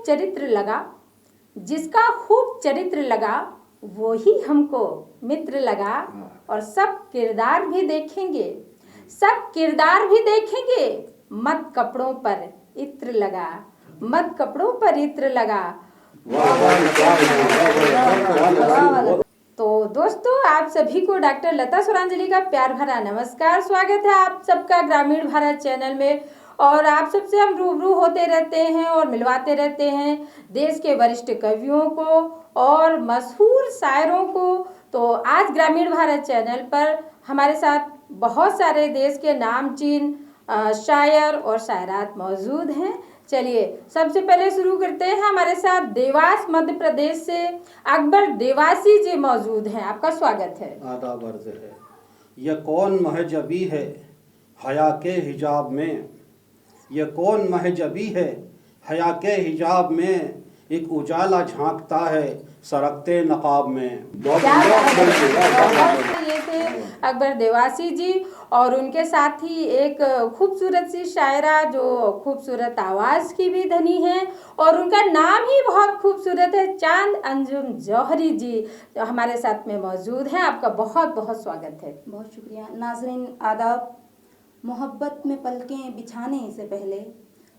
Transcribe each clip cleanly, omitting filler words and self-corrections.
खूब चरित्र लगा, जिसका खूब चरित्र लगा वही हमको मित्र लगा। और सब किरदार भी देखेंगे, सब किरदार भी देखेंगे, मत कपड़ों पर इत्र लगा, मत कपड़ों पर इत्र लगा। तो दोस्तों, आप सभी को डॉक्टर लता सुरांजली का प्यार भरा नमस्कार। स्वागत है आप सबका ग्रामीण भारत चैनल में। और आप सबसे हम रूबरू होते रहते हैं और मिलवाते रहते हैं देश के वरिष्ठ कवियों को और मशहूर शायरों को। तो आज ग्रामीण भारत चैनल पर हमारे साथ बहुत सारे देश के नामचीन शायर और शायरात मौजूद हैं। चलिए सबसे पहले शुरू करते हैं। हमारे साथ देवास मध्य प्रदेश से अकबर देवासी जी मौजूद हैं। आपका स्वागत है। आदाब अर्ज़ है। यह कौन महजबी है हया के हिजाब में, यह कौन महजबी है हया के हिजाब में, एक उजाला झांकता है सरकते नकाब में। ये थे अकबर देवासी जी और उनके साथ ही एक खूबसूरत सी शायरा जो खूबसूरत आवाज़ की भी धनी है और उनका नाम ही बहुत खूबसूरत है, चांद अंजुम जौहरी जी जो हमारे साथ में मौजूद हैं। आपका बहुत बहुत स्वागत है। बहुत शुक्रिया। नाज़रीन आदाब। मोहब्बत में पलकें बिछाने से पहले,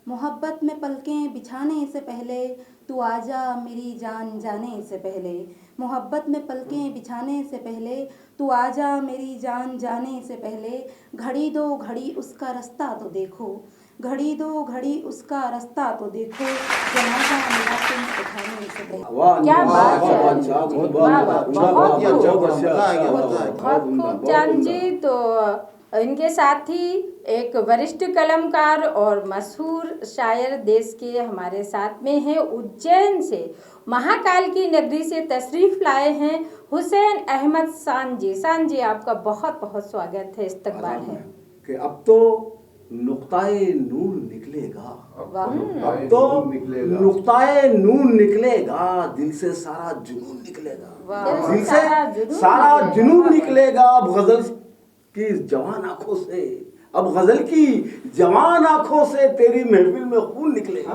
मोहब्बत में पलकें बिछाने से पहले, तू आजा मेरी जान जाने से पहले, मोहब्बत में पलकें बिछाने से पहले, तू आजा मेरी जान जाने से पहले, घड़ी दो घड़ी उसका रास्ता तो देखो, घड़ी दो घड़ी उसका रास्ता तो देखो, जनाजा मेरा तुम उठाने से पहले। क्या बात है, बहुत खूब चांद जी। तो इनके साथ ही एक वरिष्ठ कलमकार और मशहूर शायर देश के हमारे साथ में हैं। उज्जैन से महाकाल की नगरी से तशरीफ लाए हैं हुसैन अहमद शान जी। शान जी आपका बहुत बहुत स्वागत है, इस्तकबाल है। कि अब तो नुक्ताए नून निकलेगा, अब तो नुक्ताए नून निकलेगा, दिल से सारा जुनून निकलेगा, दिल से सारा जुनून निकलेगा। अब गजल की जवान आंखों से, अब गजल की जवान आंखों से तेरी महफिल में खून निकलेगा,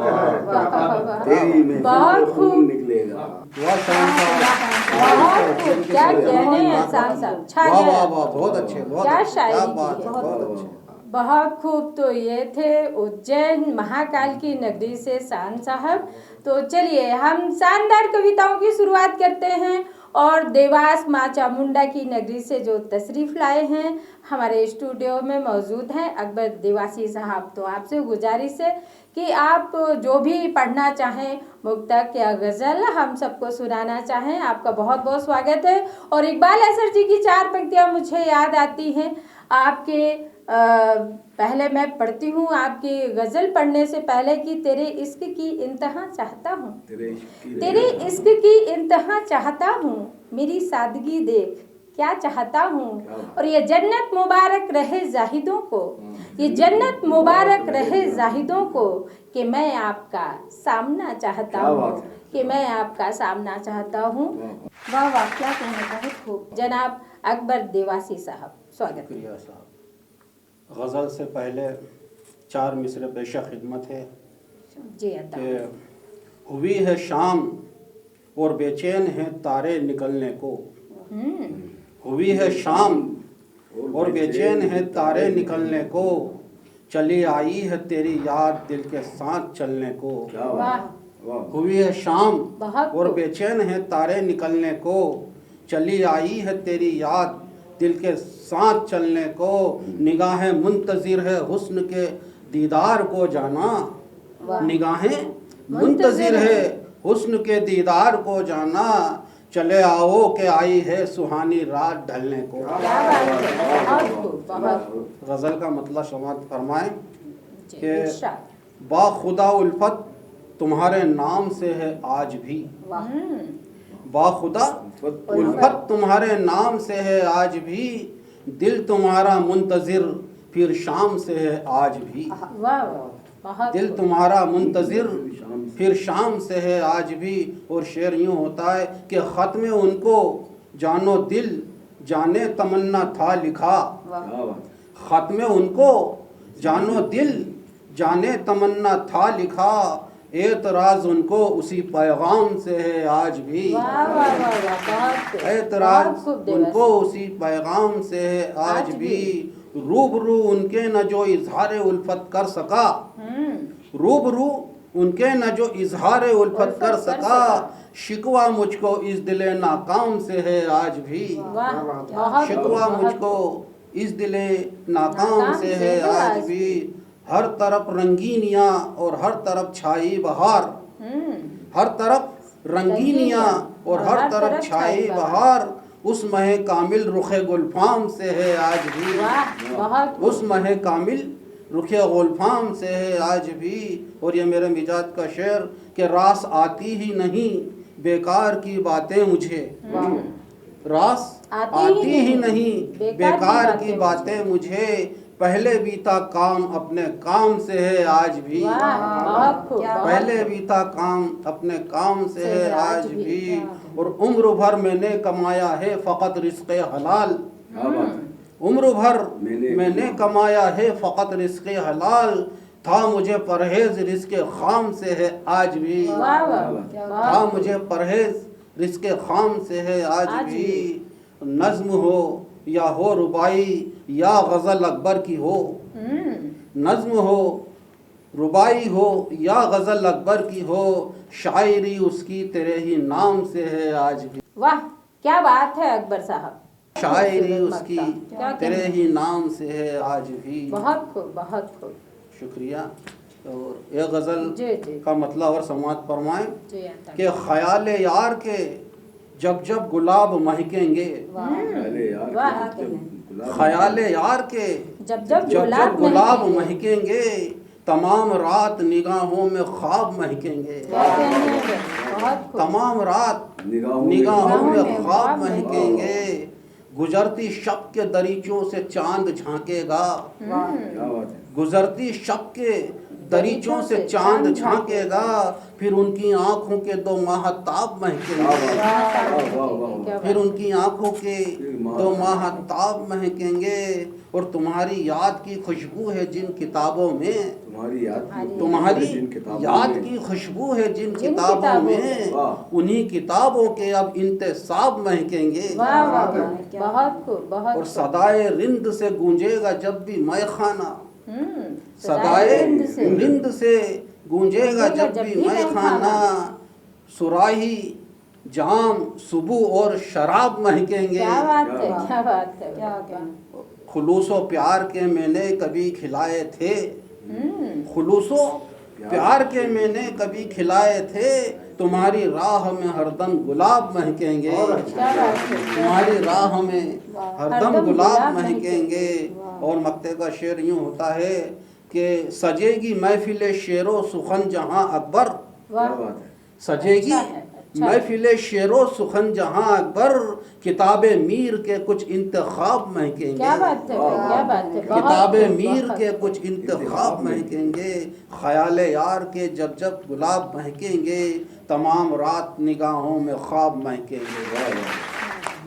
तेरी महफिल में खून निकलेगा। क्या कहने हैं शान साहब, बहुत अच्छे, क्या शायरी, बहुत खूब। तो ये थे उज्जैन महाकाल की नगरी से शान साहब। तो चलिए हम शानदार कविताओं की शुरुआत करते हैं और देवास माँ चामुंडा की नगरी से जो तशरीफ़ लाए हैं हमारे स्टूडियो में मौजूद हैं अकबर देवासी साहब। तो आपसे गुजारिश है कि आप जो भी पढ़ना चाहें, मुक्तक या गज़ल, हम सबको सुनाना चाहें। आपका बहुत बहुत स्वागत है। और इकबाल असर जी की 4 पंक्तियाँ मुझे याद आती हैं आपके। पहले मैं पढ़ती हूँ आपकी गज़ल पढ़ने से पहले कि तेरे इश्क की इंतहा चाहता हूँ, तेरे इश्क की इंतहा चाहता हूँ, मेरी सादगी देख क्या चाहता हूँ। और ये जन्नत मुबारक रहे जाहिदों को, ये जन्नत मुबारक रहे जाहिदों को, कि मैं आपका सामना चाहता हूँ, कि मैं आपका सामना चाहता हूँ। वाह वाह, क्या कहने, बहुत खूब। जनाब अकबर देवासी साहब, स्वागत है साहब। गज़ल से पहले 4 मिसरे पेशा खिदमत है जी। कि हुई है शाम और बेचैन है तारे निकलने को, हुई है शाम और बेचैन है तारे निकलने को, चली आई है तेरी याद दिल के साथ चलने को। हुई है शाम और बेचैन है तारे निकलने को, चली आई है तेरी याद दिल के साथ चलने को, निगाहें मुंतज़िर है हुस्न के दीदार को जाना, निगाहें मुंतज़िर है हुस्न के दीदार को जाना, चले आओ के आई है सुहानी रात ढलने को। गज़ल का मतलब समाप्त फरमाएं कि बाखुदा उल्फत तुम्हारे नाम से है आज भी, बाखुदा उल्फत तुम्हारे नाम से है आज भी, दिल तुम्हारा मुंतज़िर फिर शाम से है आज भी, दिल तुम्हारा मुंतज़िर फिर शाम से है आज भी। और शेर यूँ होता है कि ख़त में उनको जानो दिल जाने तमन्ना था लिखा, ख़त में उनको जानो दिल जाने तमन्ना था लिखा, एतराज उनको उसी पैगाम से है आज भी। वाह वाह वाह वाह, बहुत खूब, एतराज बहुत खूब देवा उनको साहब। उसी पैगाम से है आज आज भी। भी। रूबरू उनके न जो इजहार उल्फत कर सका, रूबरू उनके न जो इजहार उल्फत कर सका, शिकवा मुझको इस दिले नाकाम से है आज भी। वाह, बहुत शिकवा खूब, मुझको इस दिले नाकाम से है आज भी। हर तरफ रंगीनियाँ और हर तरफ छाई बहार, हर तरफ रंगीनियाँ और हर तरफ छाई बहार, उस महे कामिल रुखे गुलफाम से है आज भी। वाह, बहुत खूब। उस महे कामिल रुखे गुलफाम से है आज भी। और ये मेरे मिजाज का शेर कि रास आती ही नहीं बेकार की बातें मुझे, रास आती ही नहीं बेकार की बातें मुझे। पहले बीता काम अपने काम से है आज भी। वाह, बहुत खूब, बहुत पहले बीता काम अपने काम से है आज भी। और उम्र भर मैंने कमाया है फ़कत रिज़्क़ हलाल, उम्र भर मैंने कमाया है फ़कत रिज़्क़ हलाल, था मुझे परहेज़ रिज़्क़ खाम से है आज भी। वाह वाह, था मुझे परहेज़ रिज़्क़ खाम से है आज भी। नज़्म हो या हो रुबाई या गज़ल अकबर की हो, नज़्म हो रुबाई हो या गज़ल अकबर की हो, शायरी उसकी तेरे ही नाम से है आज भी। वाह, क्या बात है अकबर साहब, शायरी उसकी क्या तेरे कहना? ही नाम से है आज भी। बहुत खूब, बहुत खूब। शुक्रिया। और ये गज़ल जी जी का मतलब और समात फरमाएं जी आता। कि ख्याल यार के जब जब गुलाब महकेंगे, वाह, ख्याल यार के जब जब जब गुलाब महकेंगे, तमाम रात निगाहों में ख्वाब महकेंगे। क्या कहने हैं, बहुत खूब। तमाम रात निगाहों में ख्वाब महकेंगे। गुजरती शब के दरीचों से चांद झांकेगा, गुजरती शब के दरीचों से चांद झांकेगा, फिर उनकी आंखों के दो महताब महकेंगे, फिर उनकी आंखों के दो महताब महकेंगे। और तुम्हारी याद की खुशबू है जिन किताबों में, तुम्हारी याद की खुशबू है जिन किताबों में, उन्हीं किताबों के अब इंतसाब महकेंगे। वाह वाह वाह, बहुत खूब, बहुत और खूब। सदाए रिंद से गूंजेगा जब भी मैं खाना, सदाए सदाए रिंद से गूंजेगा जब भी मैं खाना, सुराही जाम सुबह और शराब महकेंगे। क्या बात है, क्या बात है, क्या क्या। खुलूसो प्यार के मैंने कभी खिलाए थे, खुलूसो प्यार के मैंने कभी खिलाए थे, तुम्हारी राह में हरदम गुलाब महकेंगे, क्या बात है। तुम्हारी राह में हरदम हरदम गुलाब गुलाब महकेंगे। और मक्ते का शेर यूँ होता है कि सजेगी महफिल शेरो सुखन जहां अकबर, वाह, सजेगी अच्छा है, अच्छा है। महफिल शेरो सुखन जहां अकबर, किताबे मीर के कुछ इंतखाब महकेंगे। क्या बात है, क्या बात है। बहुत किताबे खूब, मीर बहुत के खूब। कुछ इंतखाब महकेंगे। ख्याल यार के जब जब गुलाब महकेंगे, तमाम रात निगाहों में ख्वाब महकेंगे।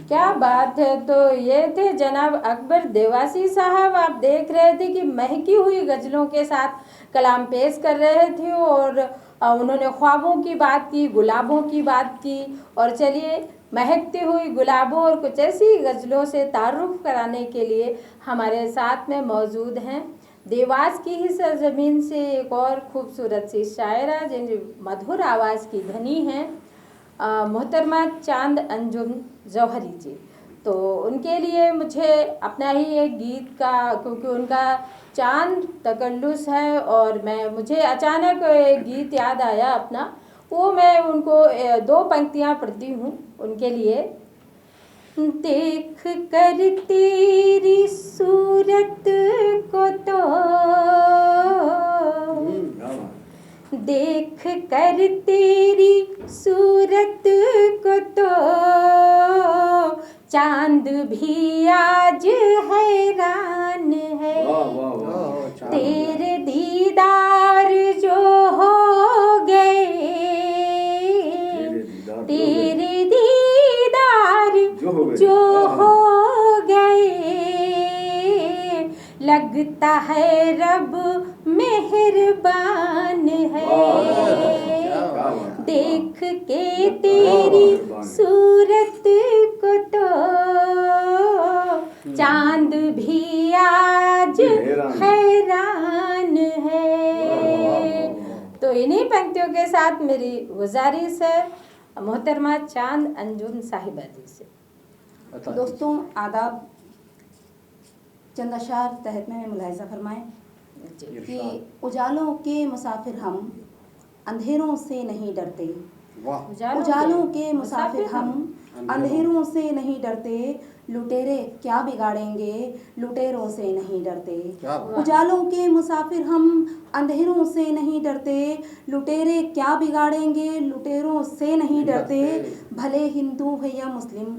क्या बात है। तो ये थे जनाब अकबर देवासी साहब। आप देख रहे थे कि महकी हुई गज़लों के साथ कलाम पेश कर रहे थे और उन्होंने ख्वाबों की बात की, गुलाबों की बात की। और चलिए, महकती हुई गुलाबों और कुछ ऐसी गज़लों से तारुफ कराने के लिए हमारे साथ में मौजूद हैं देवास की ही सरजमीन से एक और खूबसूरत सी शायरा जिन मधुर आवाज़ की धनी हैं मोहतरमा चांद अंजुम जौहरी जी। तो उनके लिए मुझे अपना ही एक गीत का, क्योंकि उनका चांद तकल्लुस है और मुझे अचानक एक गीत याद आया अपना, वो मैं उनको 2 पंक्तियाँ पढ़ती हूँ उनके लिए। देख कर तेरी सूरत को तो, देख कर तेरी सूरत को तो चांद भी आज हैरान है। तेरे दीदार जो हो गए, तेरे दीदार जो हो गए, लगता है रब मेहरबान है, देख के तेरी सूरत को तो चांद भी आज हैरान है। तो इन्हीं पंक्तियों के साथ मेरी गुजारिश है मोहतरमा चांद अंजुम साहिबा जी से। दोस्तों आदाब, चंद अशार तहत में मुलाहिजा फरमाएं कि उजालों के मुसाफिर हम अंधेरों से नहीं डरते, उजालों के मुसाफिर हम अंधेरों से नहीं डरते, लुटेरे क्या बिगाड़ेंगे लुटेरों से नहीं डरते। उजालों के मुसाफिर हम अंधेरों से नहीं डरते, लुटेरे क्या बिगाड़ेंगे लुटेरों से नहीं डरते। भले हिंदू है या मुस्लिम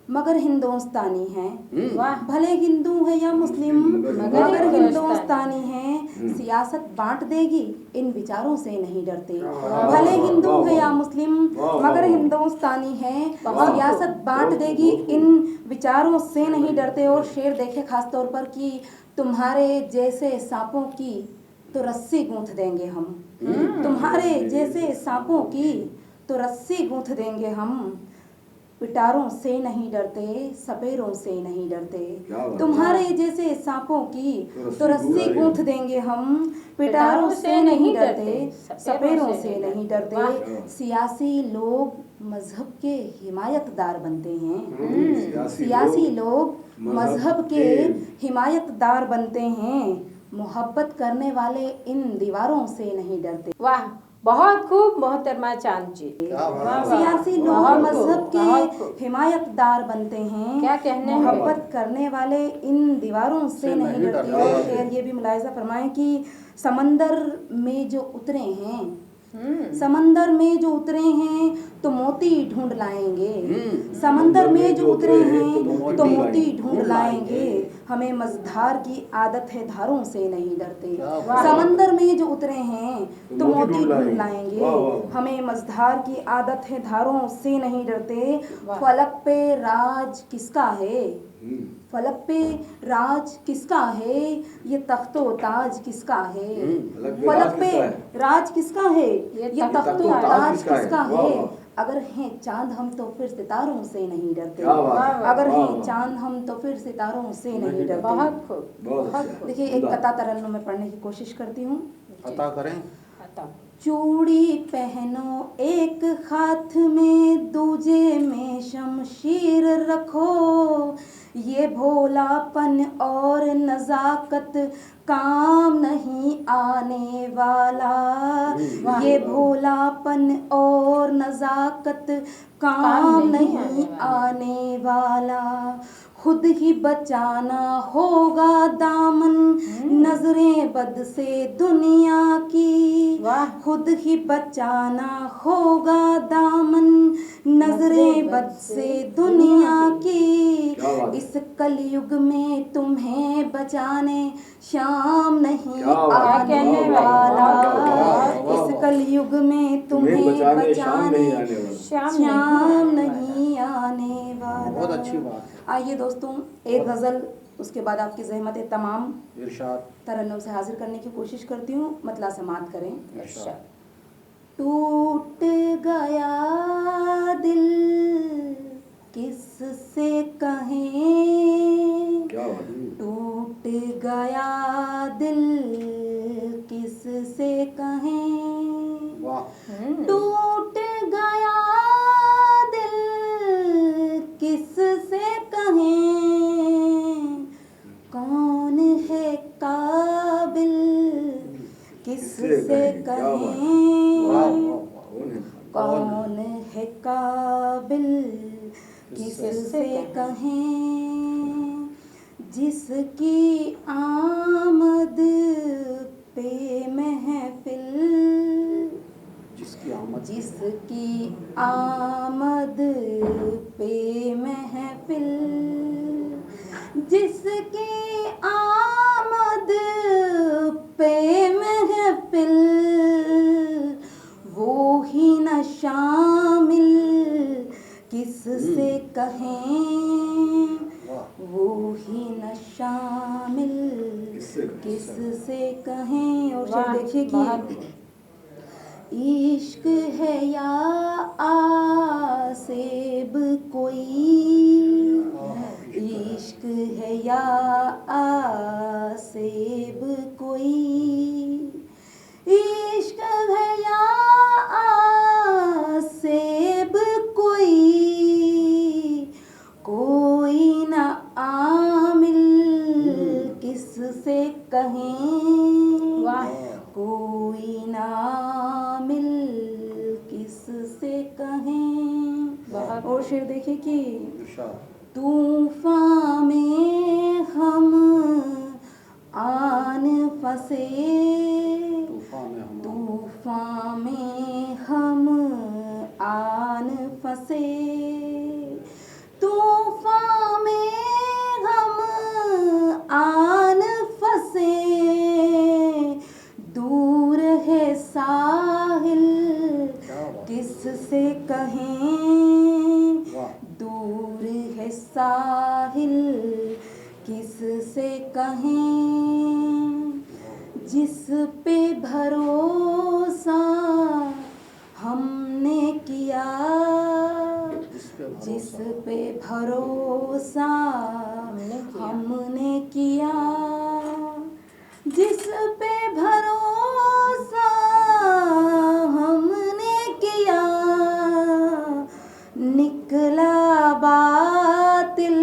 मगर हिंदुस्तानी हैं, भले हिंदू है या मुस्लिम मगर हिंदुस्तानी हैं, सियासत बांट देगी इन विचारों से नहीं डरते। भले हिंदू है या मुस्लिम मगर हिंदुस्तानी हैं, सियासत बांट देगी इन विचारों से नहीं डरते। और शेर देखे खास तौर पर कि तुम्हारे जैसे सांपों की तो रस्सी गूंथ देंगे हम, तुम्हारे जैसे सांपों की तो रस्सी गूंथ देंगे हम, पिटारों से नहीं डरते सपेरों से नहीं डरते। तुम्हारे जैसे सांपों की तो रस्सी गूंथ देंगे हम, पिटारों से नहीं डरते सपेरों से नहीं डरते। सियासी लोग मजहब के हिमायतदार बनते हैं, सियासी लोग मजहब के हिमायतदार बनते हैं, मोहब्बत करने वाले इन दीवारों से नहीं डरते। वाह, बहुत खूब मोहतरमा चांद जी। सियासी लोग मजहब के हिमायतदार बनते हैं, क्या कहने, मोहब्बत करने वाले इन दीवारों से नहीं डरते। और शेर ये भी मुलाहिजा फरमाएं कि समंदर में जो उतरे हैं, समंदर में जो उतरे हैं तो मोती ढूंढ लाएंगे, समंदर में जो उतरे हैं तो मोती ढूंढ लाएंगे, हमें मझधार की आदत है धारों से नहीं डरते। समंदर में जो उतरे हैं तो मोती ढूंढ लाएंगे, हमें मझधार की आदत है धारों से नहीं डरते। फलक पे राज किसका है, फलक पे राज किसका है, ये तख्तो ताज किसका है। फलक पे राज किसका है, ये तख्तो ताज किसका है। अगर हैं चांद हम तो फिर सितारों से नहीं डरते, अगर हैं चांद हम तो फिर सितारों से नहीं डरते। बहुत खूब। देखिए एक कता तरन्नुम में पढ़ने की कोशिश करती हूँ। अता करें। चूड़ी पहनो एक हाथ में दूजे में शमशीर रखो, ये भोलापन और नजाकत काम नहीं आने वाला, ये भोलापन और नजाकत काम नहीं आने वाला। खुद ही बचाना होगा दामन नजरें बद से दुनिया की, खुद ही बचाना होगा दामन नजरें बद से दुनिया की। इस कलयुग में तुम्हें बचाने शाम नहीं आने वाला, इस कलयुग में तुम्हें बचाने शाम नहीं आने वाला। बहुत अच्छी बात है। आइए दोस्तों एक गज़ल, उसके बाद आपकी ज़हमत तमाम इरशाद तरन्नुम से हाजिर करने की कोशिश करती हूँ, मतला समात करें। इरशाद। टूट गया दिल किससे कहें, टूट गया दिल किससे कहें, टूट गया दिल किससे कहें, कौन है काबिल किससे कहें, कौन है काबिल किससे कहें, जिसकी आमद पे महफिल, जिसकी आमद पे महफिल, जिसकी आमद पे महफिल, वो ही न शामिल किससे कहें, वो ही न शामिल किससे कहें। और वाह, शेर देखिए बहुत। कि इश्क है या आसेब कोई, इश्क है या आसेब कोई, इश्क है या आसेब कोई, कोई ना आमिल किससे कहें, वाह। कोई ना आमिल किससे कहें। बहुत। और शेर देखिए कि इरशाद। तूफान में हम आन फंसे, तूफान में हम तूफान में हम आन फंसे, तूफान में हम आन फंसे, दूर है साहिल किससे कहें, वाह। दूर है साहिल किससे कहें, जिस पे भरोसा हमने किया, जिस पे भरोसा हमने किया, जिस पे भरोसा हमने किया, निकला बातिल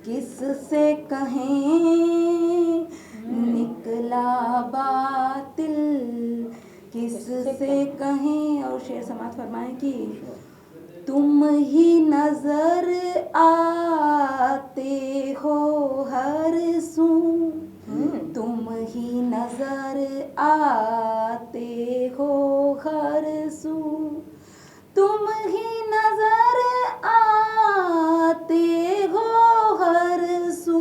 किससे कहें, निकला बातिल किससे कहें। और शेर समाज फरमाएं कि तुम ही नजर आते हो हर सू, तुम ही नजर आते हो हर सू, तुम ही नजर आते हो हर सू,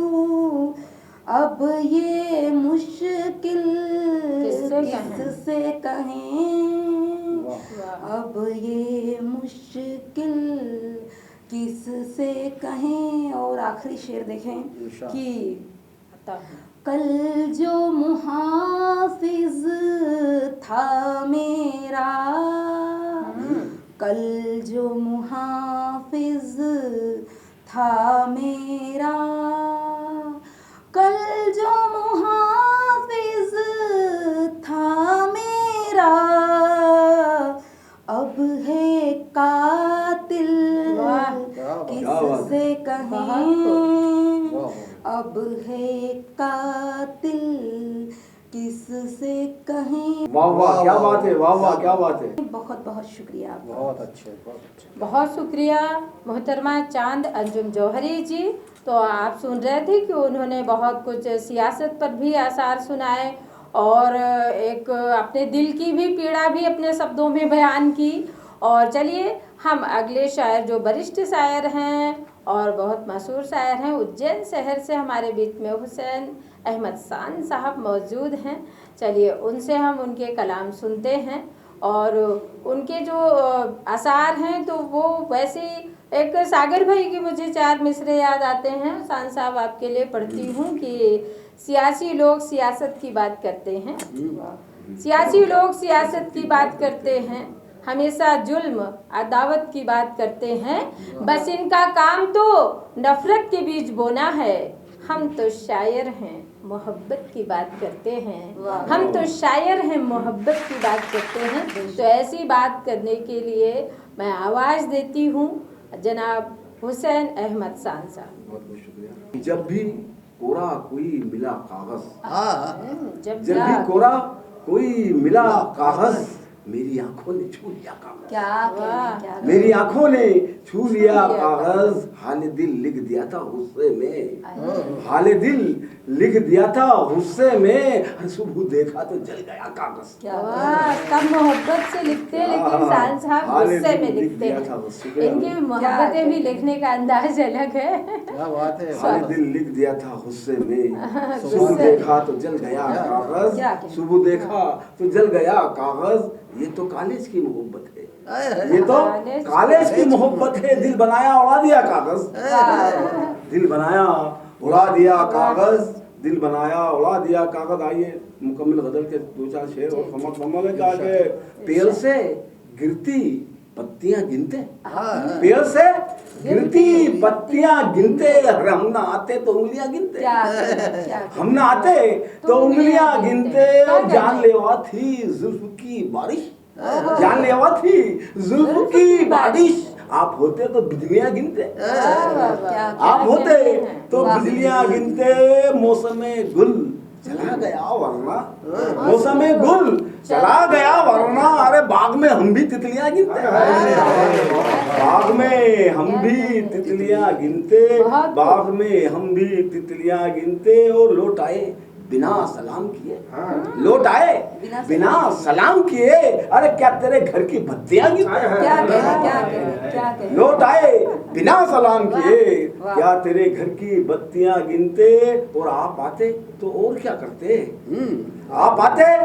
अब ये मुश्किल किससे कहें, अब ये मुश्किल किससे कहें। और आखिरी शेर देखें कि कल जो मुहाफिज था मेरा, कल जो मुहाफिज था मेरा, कल जो मुहाफिज था मेरा, अब है कातिल किससे कहें, अब है कातिल किससे कहें। वाह वाह क्या बात है, वाह वाह क्या बात है। बहुत बहुत शुक्रिया आपका। बहुत अच्छे, बहुत अच्छे। बहुत शुक्रिया मोहतरमा चांद अंजुम जौहरी जी। तो आप सुन रहे थे कि उन्होंने बहुत कुछ सियासत पर भी आसार सुनाए और एक अपने दिल की भी पीड़ा भी अपने शब्दों में बयान की। और चलिए हम अगले शायर जो वरिष्ठ शायर हैं और बहुत मशहूर शायर हैं, उज्जैन शहर से हमारे बीच में हुसैन अहमद शान साहब मौजूद हैं। चलिए उनसे हम उनके कलाम सुनते हैं। और उनके जो आसार हैं तो वो वैसे एक सागर भाई की मुझे 4 मिसरे याद आते हैं। शान साहब आपके लिए पढ़ती हूँ कि सियासी लोग सियासत की बात करते हैं, सियासी लोग सियासत की बात करते हैं, हमेशा जुल्म अदावत की बात करते हैं, बस इनका काम तो नफरत के बीज बोना है। हम तो शायर हैं मोहब्बत की बात करते हैं, हम तो शायर हैं मोहब्बत की बात करते हैं। तो ऐसी बात करने के लिए मैं आवाज़ देती हूँ जनाब हुसैन अहमद शान साहब। बहुत बहुत शुक्रिया। जब भी कोरा कोई मिला कागज, जब जब भी कोरा कोई मिला कागज, मेरी आंखों ने छू लिया कागज, क्या मेरी आंखों ने छू लिया कागज, हाल दिल लिख दिया था गुस्से में, हाल दिल लिख दिया था गुस्से में, सुबह देखा तो जल गया कागज। कब मोहब्बत से लिखते हैं लेकिन शान साहब गुस्से में लिखते हैं। इनकी मोहब्बतें भी लिखने का अंदाज अलग है। क्या बात है। हाल दिल लिख दिया था गुस्से में, सुबह देखा तो जल गया कागज, सुबह देखा तो जल गया कागज। ये तो कॉलेज की मोहब्बत है, ये तो कॉलेज की मोहब्बत है। दिल बनाया उड़ा दिया कागज, दिल बनाया उड़ा दिया कागज, दिल बनाया उड़ा दिया कागज। आइए मुकम्मल गजल के 2-4 शेर और फमा कहा के पेड़ से गिरती पत्तियां गिनते, पेड़ से गिरती पत्तियां गिनते, हम ना आते तो उंगलियां गिनते, हम ना आते तो उंगलियां गिनते। और जानलेवा थी जुल्फ की बारिश, जानलेवा थी जुल्फ की बारिश, आप होते तो बिजलियां गिनते, आप होते तो बिजलियां गिनते। मौसमे गुल चला गया वरना, मौसमे गुल चला गया वरना, अरे बाग में हम भी तितलियां गिनते, बाग में हम भी तितलियां गिनते, बाग में हम भी तितलियां गिनते। और लौट आए बिना सलाम किए, लौट आए बिना सलाम किए, अरे क्या तेरे घर की बत्तियां गिनते, लौट आए बिना सलाम किए, क्या तेरे घर की बत्तियां गिनते। और आप आते तो और क्या करते, आप आते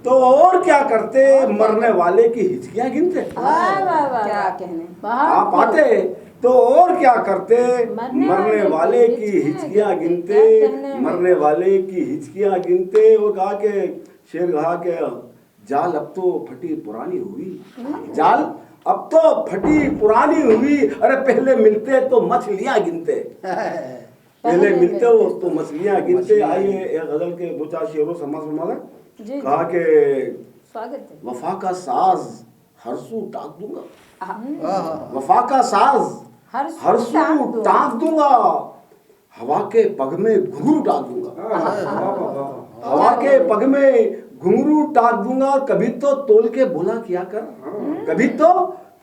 तो और क्या करते, मरने वाले की हिचकियां गिनते, क्या कहने, आप आते तो और क्या करते, मरने वाले की हिचकियां गिनते, मरने वाले की हिचकियां गिनते। और कहा के शेर कहा के जाल अब तो फटी पुरानी हुई, जाल अब तो फटी पुरानी हुई, अरे पहले मिलते तो मछलियां गिनते, पहले मिलते हो तो मछलियां गिनते। आइए एक गजल के 2-4 शेरों समाज कहा के स्वागत है। वफा का साज हरसू टाक दूंगा, वफा का साज हरसू टाक दूंगा, हवा के पग में घुंघरू टाक दूंगा, हवा के पग में घुंघरू टाक दूंगा। कभी तो तोल के बोला किया कर, कभी तो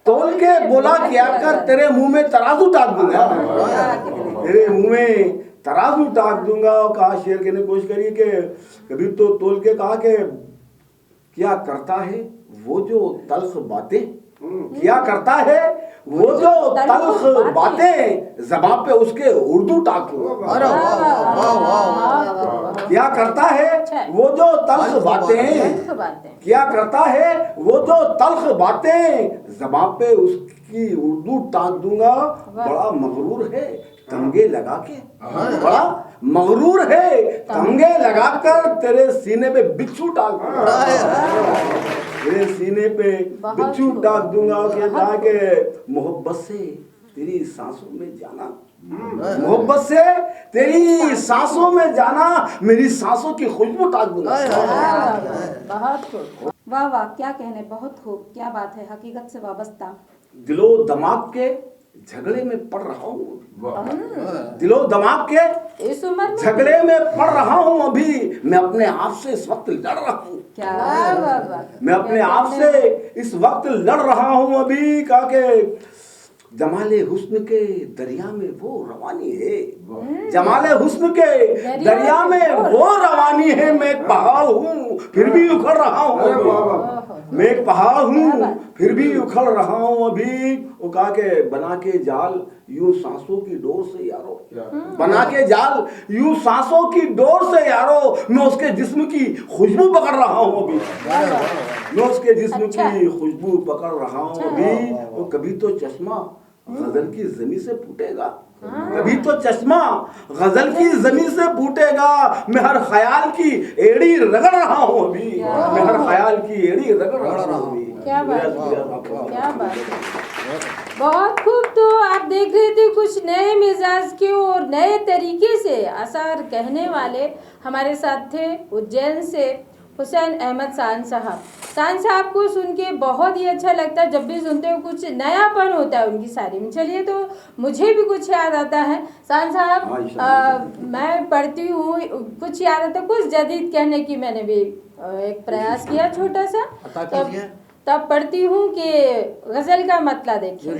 तोल के बोला किया कर, तेरे मुंह में तराजू टाक दूंगा, तेरे मुंह में तराजू टाक दूंगा। और कहा शेर कहने की कोशिश करिए कि कभी तो तोल के कहा के क्या करता है वो जो तल्ख बातें, क्या करता है वो जो तल्ख बातें, ज़बान पे उसके उर्दू टाक दूंगा, क्या करता है वो जो तल्ख बातें, क्या करता है वो जो तल्ख बातें, ज़बान पे उसकी उर्दू टाक दूंगा। बड़ा मगरूर है तमगे लगा के, बड़ा मगरूर है तमगे लगाकर, तेरे सीने पे बिच्छू डाल दूंगा, तेरे सीने पे बिच्छू डाल दूंगा। कहा के मोहब्बत से तेरी सांसों में जाना, मोहब्बत से तेरी सांसों में जाना, मेरी सांसों की खुशबू टाक दूंगा। वाह वाह, क्या कहने, बहुत खूब, क्या बात है, हकीकत से वाबस्ता। दिलो दिमाग के झगड़े में पड़ रहा हूँ, दिलो दिमाग के इस उम्र में झगड़े में पड़ रहा हूँ अभी, मैं अपने आप से इस वक्त लड़ रहा हूँ, क्या मैं अपने आप से इस वक्त लड़ रहा हूँ अभी। कहा के जमाले हुस्न के दरिया में वो रवानी है, जमाले हुस्न के दरिया में वो रवानी है, मैं एक पहाड़ हूँ फिर भी उखड़ रहा हूँ, मैं एक पहाड़ हूँ फिर भी उखड़ रहा हूँ अभी। वो कहा के बना के जाल यूं सांसों की डोर से यारो, बना के जाल यूं सांसों की डोर से यारो, मैं उसके जिस्म की खुशबू पकड़ रहा हूँ अभी, मैं उसके जिस्म की खुशबू पकड़ रहा हूँ अभी। वो कभी तो चश्मा गजल की जमी से फूटेगा, कभी तो चश्मा गजल की जमी से फूटेगा, मैं हर ख्याल की एड़ी रगड़ रहा हूँ अभी, मैं हर ख्याल की एड़ी रगड़ रहा हूँ अभी। क्या बात है, क्या बात है, बहुत खूब। तो आप देख रहे थे कुछ नए मिजाज के और नए तरीके से आसार कहने वाले हमारे साथ थे उज्जैन से हुसैन अहमद शान साहब। शान साहब को सुन के बहुत ही अच्छा लगता है, जब भी सुनते हो कुछ नयापन होता है उनकी शायरी में। चलिए, तो मुझे भी कुछ याद आता है शान साहब, मैं पढ़ती हूँ, कुछ याद आता है, कुछ जदीद कहने की मैंने भी एक प्रयास किया छोटा सा, तब पढ़ती हूँ कि गजल का मतलब देखिए।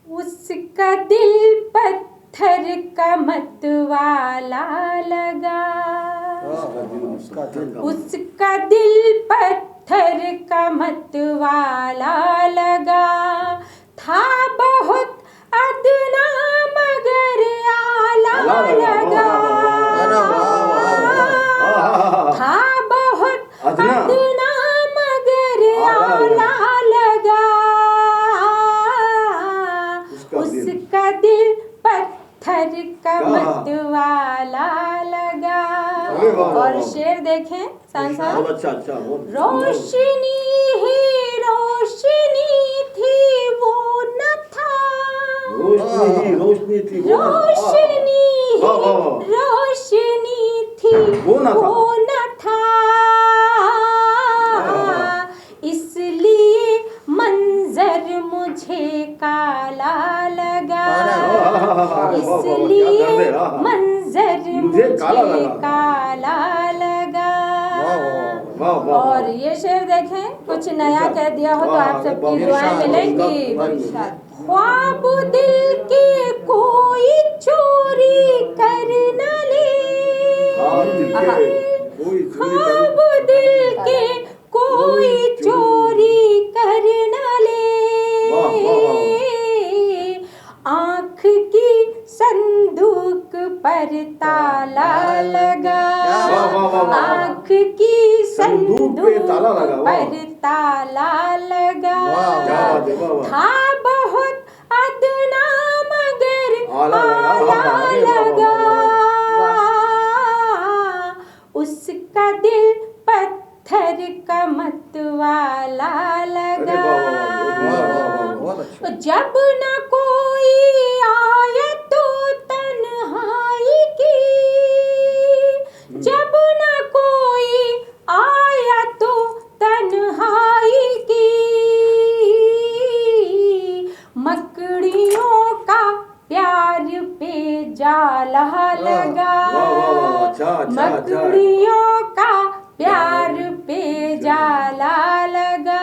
उसका दिल पत्थर का मतवाला लगा, उसका दिल पत्थर का मतवाला लगा, था बहुत अदना मगर आला लगा, था बहुत अदना मगर आला लगा, उसका दिल पत्थर का मत वाला लगा। अरे वाह, वाह, और वाह। शेर देखें सांसा, बहुत अच्छा अच्छा बहुत अच्छा। रोशनी ही रोशनी थी वो न था, रोशनी थी वो रोशनी ही वाह, वाह, वाह। रोशनी थी वो न था। वो न था, इसलिए मंजर मुझे काला लगा, इसलिए मंजर मुझे काला लगा। वाह, वाह। और ये शेर देखें, कुछ नया कह दिया हो तो आप सबकी दुआएं मिलेंगी। ख्वाब दिल के कोई चोरी कर न ले, ख्वाब दिल के कोई चोरी कर न ले, आँख की संदूक पर ताला लगा, आँख की संदूक पर ताला लगा, था बहुत अदना मगर आला लगा, उसका दिल पत्थर का मत वाला लगा। जब न कोई आया तो तन्हाई की, जब न कोई आया तो तन्हाई की, मकड़ियों का प्यार पे जाला लगा, मकड़ियों का प्यार पे जाला लगा।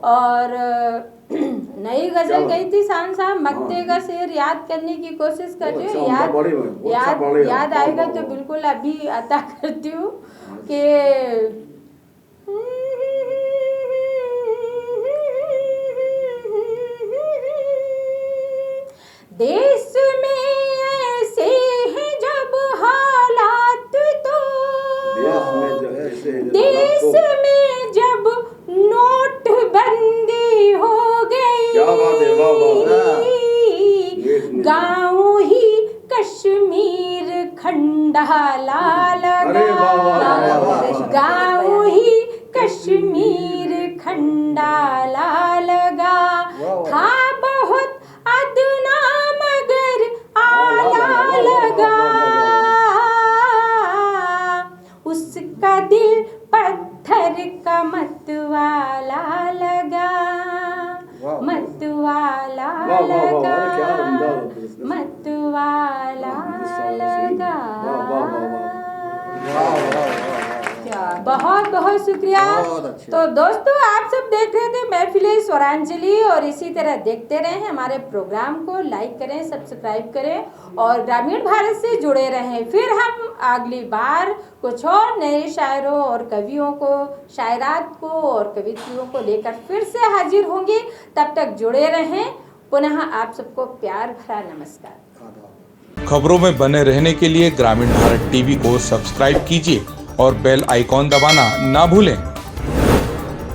और नई गजल गई थी शान साहब, मक्ते का शेर याद करने की कोशिश कर रही हूँ, याद आएगा तो बिल्कुल अभी अता करती हूँ कि देश में ऐसे हैं जब हालात तो, देश में जब नोट बंदी हो गई, गाँव ही कश्मीर खंडाला लगा, गाँव ही कश्मीर खंडाला लगा, था बहुत अदना मगर आला लगा, उसका दिल पत्थर का मत वाला लगा, मत वाला लगा, मत वाला लगा। बहुत बहुत शुक्रिया। तो दोस्तों, आप सब देख रहे थे महफिले स्वरांजलि, और इसी तरह देखते रहें हमारे प्रोग्राम को, लाइक करें, सब्सक्राइब करें और ग्रामीण भारत से जुड़े रहें। फिर हम अगली बार कुछ और नए शायरों और कवियों को, शायरात को और कवित्रियों को लेकर फिर से हाजिर होंगे। तब तक जुड़े रहें। पुनः आप सबको प्यार भरा नमस्कार। खबरों में बने रहने के लिए ग्रामीण भारत टीवी को सब्सक्राइब कीजिए और बेल आइकॉन दबाना ना भूलें।